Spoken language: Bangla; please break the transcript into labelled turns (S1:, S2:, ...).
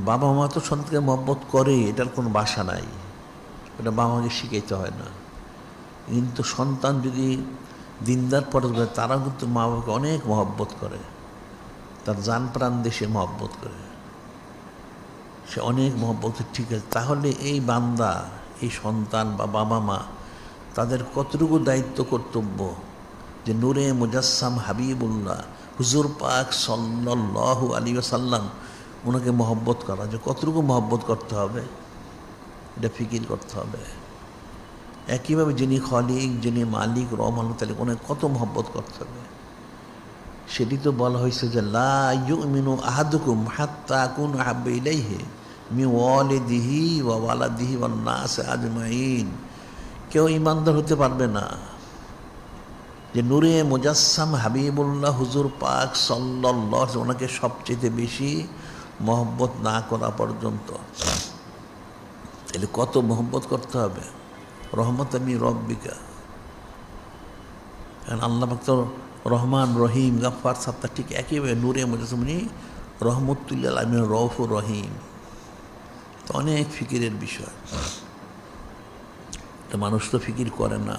S1: বাবা মা তো সন্তানকে মহব্বত করে, এটার কোনো বাসা নাই, এটা বাবা মাকে শিখাইতে হয় না। কিন্তু সন্তান যদি দিনদার পরে করে, তারাও কিন্তু মা বাবাকে অনেক মহব্বত করে, তার জান প্রাণ দেশে মহব্বত করে, সে অনেক মহব্বত। ঠিক আছে, তাহলে এই বান্দা, এই সন্তান বা বাবা মা, তাদের কতটুকু দায়িত্ব কর্তব্য যে নূরে মুজাসসাম হাবিবুল্লাহ হুজুর পাক সাল্লাল্লাহু আলাইহি ওয়াসাল্লাম ওনাকে মহব্বত করা, যে কতটুকু মহব্বত করতে হবে এটা ফিকির করতে হবে। একইভাবে যিনি খলিক, যিনি মালিক রহমান তালিক, ওনাকে কত মহব্বত করতে হবে, সেটি তো বলা হয়েছে যে লা ইউমিনু আহাদুকুম হাত্তা আকুনু আহাব্বা ইলাইহি মিন ওয়ালিদিহি ওয়া ওয়ালাদিহি ওয়ান নাস আজমাইন। কেউ ইমানদার হতে পারবে না যে নূরে মুজাসসাম হাবিবুল্লাহ হুজুর পাক সাল্লাল্লাহু ওনাকে সবচেয়ে বেশি মহব্বত না করা পর্যন্ত। তাহলে কত মহব্বত করতে হবে। রহমতান মির রব্বিকা, কারণ আল্লাহ পাক তো রহমান রহিম গাফফার সাত্তার, ঠিক একইভাবে নূরে মুজাসসাম রহমতুল্লিল আলামিন রউফুর রহিম। তো অনেক ফিকিরের বিষয়, মানুষ তো ফিকির করে না।